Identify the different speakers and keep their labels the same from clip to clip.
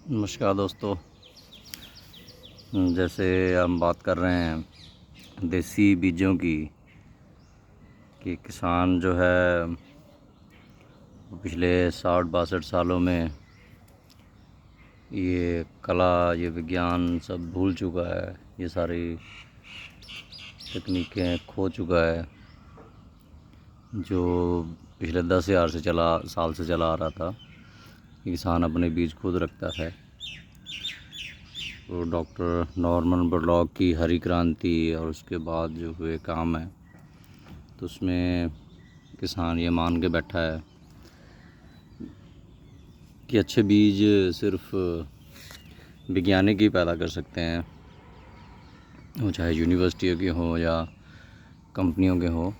Speaker 1: नमस्कार दोस्तों। जैसे हम बात कर रहे हैं देसी बीजों की कि किसान जो है वो पिछले 60-62 सालों में ये कला ये विज्ञान सब भूल चुका है, ये सारी तकनीकें खो चुका है जो पिछले 10,000 साल से चला आ रहा था कि किसान अपने बीज खुद रखता है। तो डॉक्टर नॉर्मन बोरलॉग की हरी क्रांति और उसके बाद जो हुए काम है तो उसमें किसान ये मान के बैठा है कि अच्छे बीज सिर्फ वैज्ञानिक ही पैदा कर सकते हैं, वो चाहे यूनिवर्सिटियों के हों या कंपनियों के हों।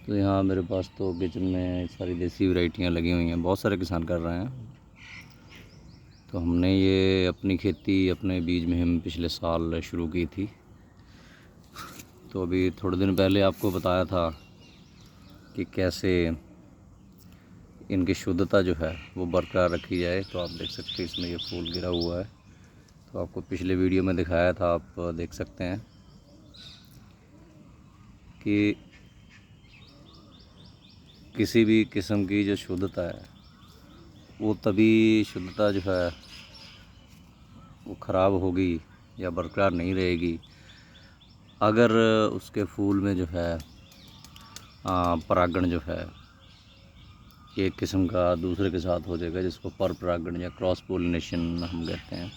Speaker 1: तो यहाँ मेरे पास तो किचन में सारी देसी वैरायटियाँ लगी हुई हैं, बहुत सारे किसान कर रहे हैं। तो हमने ये अपनी खेती अपने बीज में हम पिछले साल शुरू की थी। तो अभी थोड़े दिन पहले आपको बताया था कि कैसे इनकी शुद्धता जो है वो बरकरार रखी जाए। तो आप देख सकते हैं इसमें ये फूल गिरा हुआ है, तो आपको पिछले वीडियो में दिखाया था, आप देख सकते हैं कि किसी भी किस्म की जो शुद्धता है वो तभी शुद्धता जो है वो ख़राब होगी या बरकरार नहीं रहेगी अगर उसके फूल में जो है परागण जो है एक किस्म का दूसरे के साथ हो जाएगा, जिसको पर परागण या क्रॉस पोलिनेशन हम कहते हैं।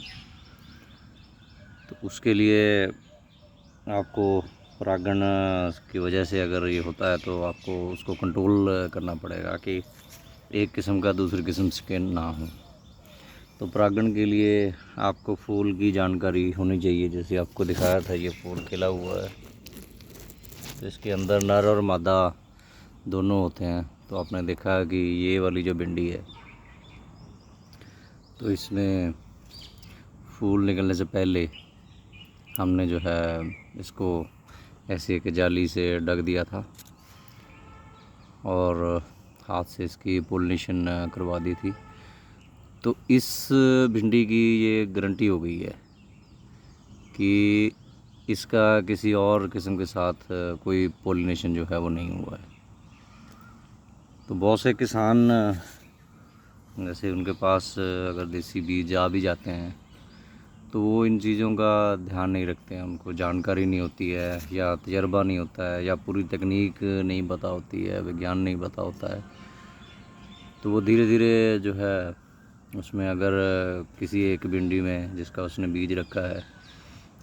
Speaker 1: तो उसके लिए आपको परागण की वजह से अगर ये होता है तो आपको उसको कंट्रोल करना पड़ेगा कि एक किस्म का दूसरी किस्म से ना हो। तो परागण के लिए आपको फूल की जानकारी होनी चाहिए। जैसे आपको दिखाया था ये फूल खिला हुआ है, तो इसके अंदर नर और मादा दोनों होते हैं। तो आपने देखा कि ये वाली जो भिंडी है तो इसमें फूल निकलने से पहले हमने जो है इसको ऐसे एक जाली से ढक दिया था और हाथ से इसकी पोलिनेशन करवा दी थी। तो इस भिंडी की ये गारंटी हो गई है कि इसका किसी और किस्म के साथ कोई पोलिनेशन जो है वो नहीं हुआ है। तो बहुत से किसान जैसे उनके पास अगर देसी बीज आ भी जाते हैं तो वो इन चीज़ों का ध्यान नहीं रखते हैं, उनको जानकारी नहीं होती है या तजर्बा नहीं होता है या पूरी तकनीक नहीं पता होती है, विज्ञान नहीं पता होता है। तो वो धीरे धीरे जो है उसमें अगर किसी एक भिंडी में जिसका उसने बीज रखा है,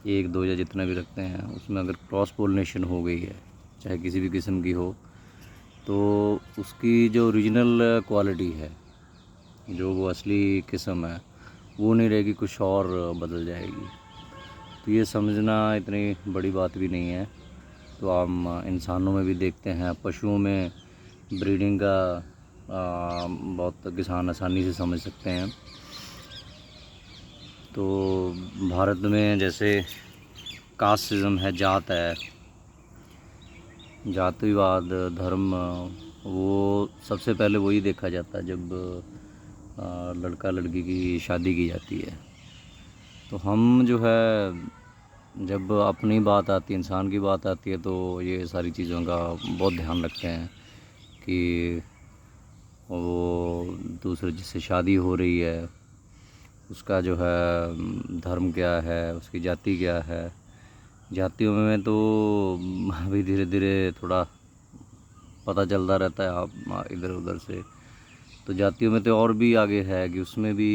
Speaker 1: एक दो या जितना भी रखते हैं, उसमें अगर क्रॉस पोलिनेशन हो गई है चाहे किसी भी किस्म की हो, तो उसकी जो ओरिजिनल क्वालिटी है, जो वो असली किस्म है, वो नहीं रहेगी, कुछ और बदल जाएगी। तो ये समझना इतनी बड़ी बात भी नहीं है। तो हम इंसानों में भी देखते हैं, पशुओं में ब्रीडिंग का बहुत किसान आसानी से समझ सकते हैं। तो भारत में जैसे कास्टिज़म है, जात है, जातिवाद, धर्म, वो सबसे पहले वही देखा जाता है जब लड़का लड़की की शादी की जाती है। तो हम जो है जब अपनी बात आती है, इंसान की बात आती है, तो ये सारी चीज़ों का बहुत ध्यान रखते हैं कि वो दूसरे जिससे शादी हो रही है उसका जो है धर्म क्या है, उसकी जाति क्या है। जातियों में तो अभी धीरे धीरे थोड़ा पता चलता रहता है आप इधर उधर से। तो जातियों में तो और भी आगे है कि उसमें भी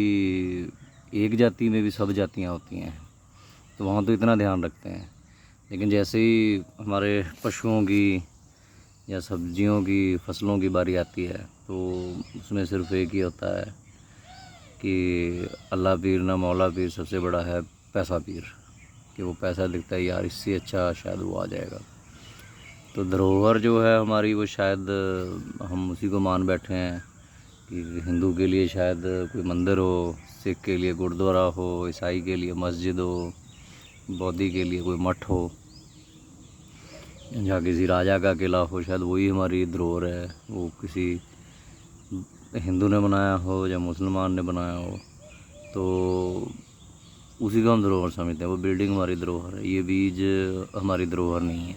Speaker 1: एक जाति में भी सब जातियाँ होती हैं, तो वहाँ तो इतना ध्यान रखते हैं। लेकिन जैसे ही हमारे पशुओं की या सब्जियों की फसलों की बारी आती है तो उसमें सिर्फ एक ही होता है कि अल्लाह पीर ना मौला पीर, सबसे बड़ा है पैसा पीर, कि वो पैसा दिखता है यार, इससे अच्छा शायद वो आ जाएगा। तो धरोहर जो है हमारी वो शायद हम उसी को मान बैठे हैं कि हिंदू के लिए शायद कोई मंदिर हो, सिख के लिए गुरुद्वारा हो, ईसाई के लिए मस्जिद हो, बौद्धी के लिए कोई मठ हो, या किसी राजा का किला हो, शायद वही हमारी धरोहर है। वो किसी हिंदू ने बनाया हो या मुसलमान ने बनाया हो, तो उसी को हम धरोहर समझते हैं। वो बिल्डिंग हमारी धरोहर है, ये बीज हमारी धरोहर नहीं है।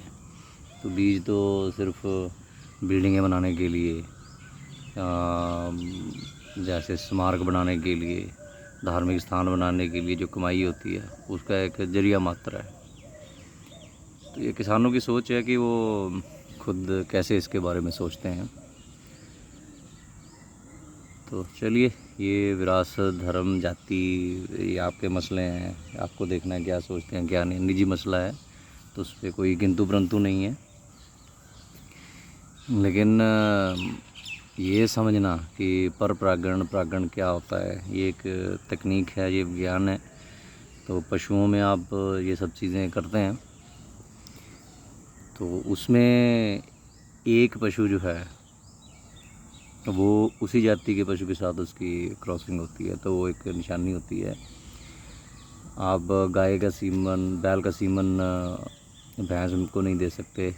Speaker 1: तो बीज तो सिर्फ बिल्डिंगें बनाने के लिए, जैसे स्मारक बनाने के लिए, धार्मिक स्थान बनाने के लिए जो कमाई होती है उसका एक जरिया मात्र है। तो ये किसानों की सोच है कि वो खुद कैसे इसके बारे में सोचते हैं। तो चलिए, ये विरासत, धर्म, जाति, ये आपके मसले हैं, आपको देखना है क्या सोचते हैं क्या नहीं, निजी मसला है, तो उस पर कोई किंतु परंतु नहीं है। लेकिन ये समझना कि पर परागण परागण क्या होता है, ये एक तकनीक है, ये विज्ञान है। तो पशुओं में आप ये सब चीज़ें करते हैं, तो उसमें एक पशु जो है वो उसी जाति के पशु के साथ उसकी क्रॉसिंग होती है, तो वो एक निशानी होती है। आप गाय का सीमन, बैल का सीमन भैंस को नहीं दे सकते,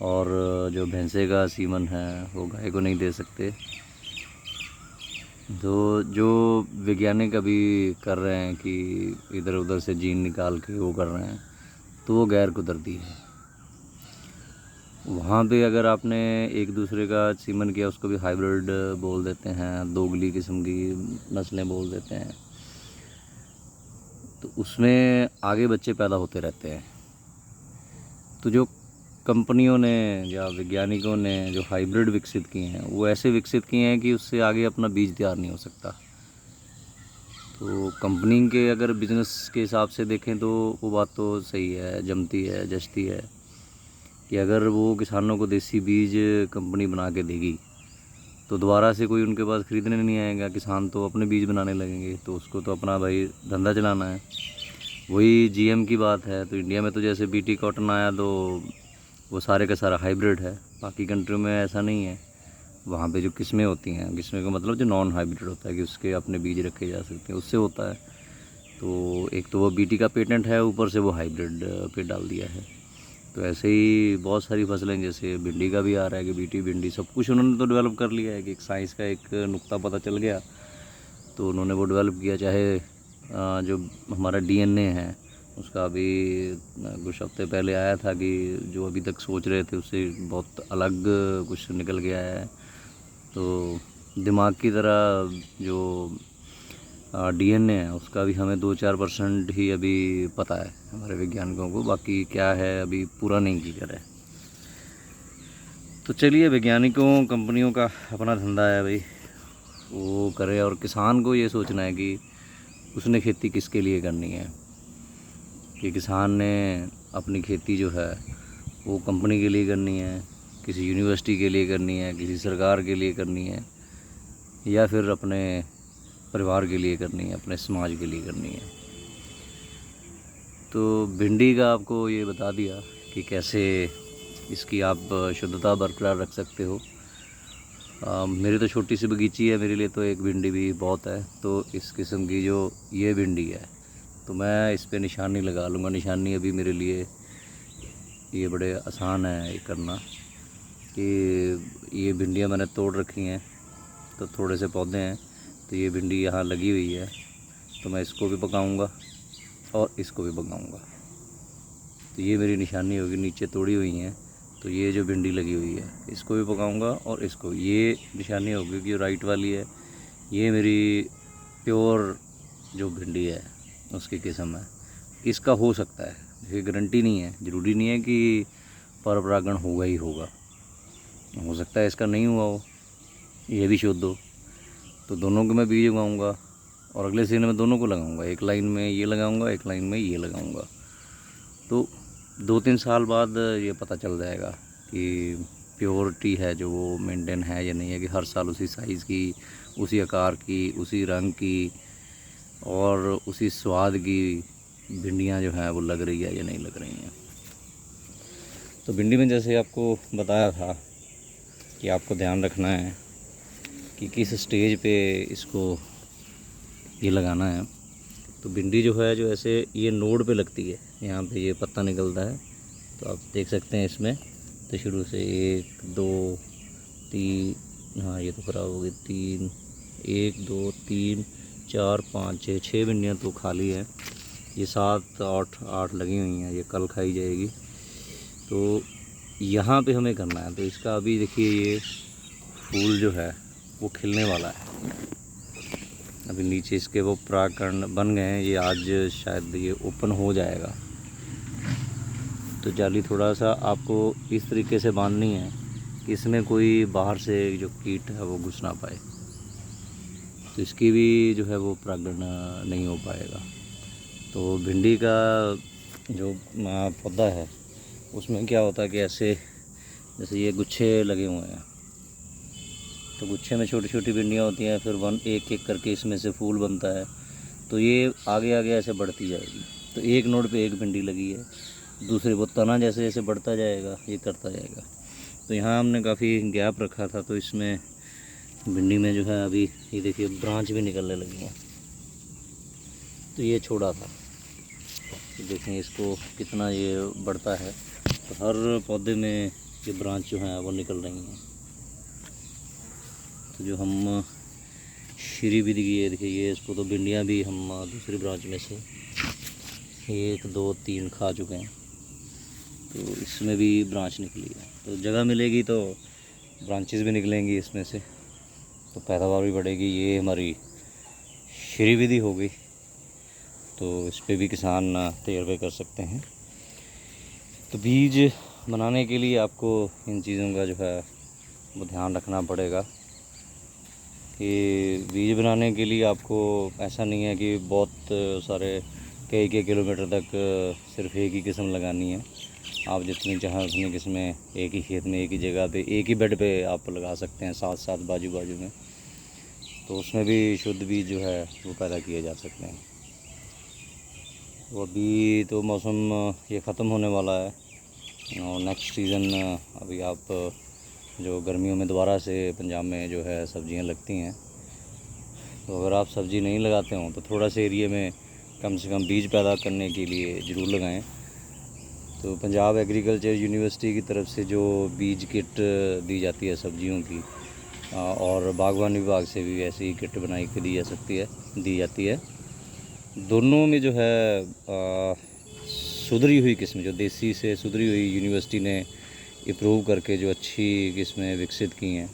Speaker 1: और जो भैंसे का सीमन है वो गाय को नहीं दे सकते। तो जो वैज्ञानिक अभी कर रहे हैं कि इधर उधर से जीन निकाल के वो कर रहे हैं, तो वो गैर कुदरती है। वहाँ पे अगर आपने एक दूसरे का सीमन किया, उसको भी हाइब्रिड बोल देते हैं, दोगली किस्म की नस्लें बोल देते हैं। तो उसमें आगे बच्चे पैदा होते रहते हैं। तो जो कंपनियों ने या वैज्ञानिकों ने जो हाइब्रिड विकसित किए हैं, वो ऐसे विकसित किए हैं कि उससे आगे अपना बीज तैयार नहीं हो सकता। तो कंपनी के अगर बिज़नेस के हिसाब से देखें तो वो बात तो सही है, जमती है, जचती है कि अगर वो किसानों को देसी बीज कंपनी बना के देगी तो दोबारा से कोई उनके पास ख़रीदने नहीं आएगा। किसान तो अपने बीज बनाने लगेंगे, तो उसको तो अपना भाई धंधा चलाना है। वही जीएम की बात है। तो इंडिया में तो जैसे बीटी कॉटन आया तो वो सारे का सारा हाइब्रिड है। बाकी कंट्रियों में ऐसा नहीं है। वहाँ पे जो किस्में होती हैं, किस्में का मतलब जो नॉन हाइब्रिड होता है कि उसके अपने बीज रखे जा सकते हैं, उससे होता है। तो एक तो वो बीटी का पेटेंट है, ऊपर से वो हाइब्रिड पे डाल दिया है। तो ऐसे ही बहुत सारी फसलें, जैसे भिंडी का भी आ रहा है कि बीटी भिंडी, सब कुछ उन्होंने तो डेवलप कर लिया है कि एक साइंस का एक नुक्ता पता चल गया तो उन्होंने वो डेवलप किया। चाहे जो हमारा डीएनए है उसका अभी कुछ हफ्ते पहले आया था कि जो अभी तक सोच रहे थे उससे बहुत अलग कुछ निकल गया है। तो दिमाग की तरह जो डीएनए है उसका भी हमें 2-4% ही अभी पता है हमारे वैज्ञानिकों को, बाकी क्या है अभी पूरा नहीं क्लियर है। तो चलिए, वैज्ञानिकों कंपनियों का अपना धंधा है भाई, वो करे। और किसान को ये सोचना है कि उसने खेती किसके लिए करनी है, कि किसान ने अपनी खेती जो है वो कंपनी के लिए करनी है, किसी यूनिवर्सिटी के लिए करनी है, किसी सरकार के लिए करनी है, या फिर अपने परिवार के लिए करनी है, अपने समाज के लिए करनी है। तो भिंडी का आपको ये बता दिया कि कैसे इसकी आप शुद्धता बरकरार रख सकते हो। मेरी तो छोटी सी बगीची है, मेरे लिए तो एक भिंडी भी बहुत है। तो इस किस्म की जो ये भिंडी है तो मैं इस पे निशानी लगा लूँगा। निशानी अभी मेरे लिए ये बड़े आसान है ये करना, कि ये भिंडियाँ मैंने तोड़ रखी हैं, तो थोड़े से पौधे हैं, तो ये भिंडी यहाँ लगी हुई है, तो मैं इसको भी पकाऊंगा और इसको भी पकाऊंगा। तो ये मेरी निशानी होगी। नीचे तोड़ी हुई हैं, तो ये जो भिंडी लगी हुई है इसको भी पकाऊंगा और इसको, ये निशानी होगी कि राइट वाली है, ये मेरी प्योर जो भिंडी है उसकी किस्म है। इसका हो सकता है, ये गारंटी नहीं है, ज़रूरी नहीं है कि पर परागण होगा ही होगा, हो सकता है इसका नहीं हुआ हो, ये भी शुद्ध हो। तो दोनों को मैं बीज उगाऊँगा और अगले सीजन में दोनों को लगाऊंगा। एक लाइन में ये लगाऊंगा, एक लाइन में ये लगाऊंगा। तो 2-3 साल बाद ये पता चल जाएगा कि प्योरिटी है जो वो मेंटेन है या नहीं है, कि हर साल उसी साइज़ की, उसी आकार की, उसी रंग की और उसी स्वाद की भिंडियाँ जो हैं वो लग रही है या नहीं लग रही हैं। तो भिंडी में जैसे आपको बताया था कि आपको ध्यान रखना है कि किस स्टेज पे इसको ये लगाना है। तो भिंडी जो है, जो ऐसे ये नोड पे लगती है, यहाँ पे ये पत्ता निकलता है, तो आप देख सकते हैं इसमें। तो शुरू से 1 2 3, हाँ ये तो खराब हो गई, 3 1 2 3 4 5 6 6 भिंडियाँ तो खाली हैं। ये 7 8 लगी हुई हैं, ये कल खाई जाएगी। तो यहाँ पे हमें करना है। तो इसका अभी देखिए ये फूल जो है वो खिलने वाला है। अभी नीचे इसके वो परागकण बन गए हैं, ये आज शायद ये ओपन हो जाएगा। तो जाली थोड़ा सा आपको इस तरीके से बांधनी है कि इसमें कोई बाहर से जो कीट है वो घुस ना पाए। तो इसकी भी जो है वो परागण नहीं हो पाएगा। तो भिंडी का जो पौधा है उसमें क्या होता है कि ऐसे जैसे ये गुच्छे लगे हुए हैं, तो गुच्छे में छोटी छोटी भिंडियाँ होती हैं, फिर एक एक करके इसमें से फूल बनता है। तो ये आगे आगे ऐसे बढ़ती जाएगी। तो एक नोड पे एक भिंडी लगी है, दूसरे वो तना जैसे जैसे बढ़ता जाएगा ये करता जाएगा। तो यहाँ हमने काफ़ी गैप रखा था, तो इसमें भिंडी में जो है अभी ये देखिए ब्रांच भी निकलने लगी हैं। तो ये छोड़ा था, तो देखें इसको कितना ये बढ़ता है। तो हर पौधे में ये ब्रांच जो है वो निकल रही हैं। तो जो हम श्री विधि की ये देखिए, ये इसको तो भिंडियाँ भी हम दूसरी ब्रांच में से 1 2 3 खा चुके हैं। तो इसमें भी ब्रांच निकली है। तो जगह मिलेगी तो ब्रांचेस भी निकलेंगी इसमें से, तो पैदावार भी बढ़ेगी। ये हमारी श्री विधि हो गई, तो इस पर भी किसान तजर्बे कर सकते हैं। तो बीज बनाने के लिए आपको इन चीज़ों का जो है वो ध्यान रखना पड़ेगा कि बीज बनाने के लिए आपको ऐसा नहीं है कि बहुत सारे कई किलोमीटर तक सिर्फ एक ही किस्म लगानी है। आप जितनी चाहें उतनी किस्में एक ही खेत में, एक ही जगह पे, एक ही बेड पे आप लगा सकते हैं, साथ साथ बाजू बाजू में। तो उसमें भी शुद्ध बीज जो है वो पैदा किए जा सकते हैं। वो अभी तो मौसम ये ख़त्म होने वाला है और नेक्स्ट सीज़न अभी आप जो गर्मियों में दोबारा से पंजाब में जो है सब्जियां लगती हैं। तो अगर आप सब्ज़ी नहीं लगाते हों तो थोड़ा से एरिया में कम से कम बीज पैदा करने के लिए ज़रूर लगाएं। तो पंजाब एग्रीकल्चर यूनिवर्सिटी की तरफ से जो बीज किट दी जाती है सब्जियों की, और बागवानी विभाग से भी ऐसी किट बनाई के दी जाती है। दोनों में जो है सुधरी हुई किस्में, जो देसी से सुधरी हुई यूनिवर्सिटी ने अप्रूव करके जो अच्छी किस्में विकसित की हैं,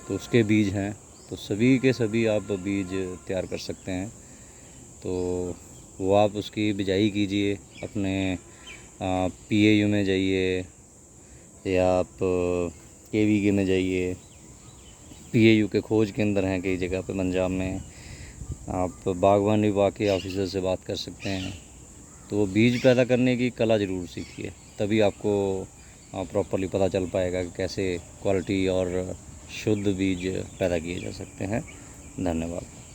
Speaker 1: तो उसके बीज हैं। तो सभी के सभी आप बीज तैयार कर सकते हैं। तो वो आप उसकी बिजाई कीजिए, अपने PAU में जाइए या आप KVK में जाइए। PAU के खोज केंद्र हैं कई जगह पे पंजाब में। आप बागवानी विभाग के ऑफिसर से बात कर सकते हैं। तो वो बीज पैदा करने की कला ज़रूर सीखिए, तभी आपको प्रॉपरली पता चल पाएगा कि कैसे क्वालिटी और शुद्ध बीज पैदा किए जा सकते हैं। धन्यवाद।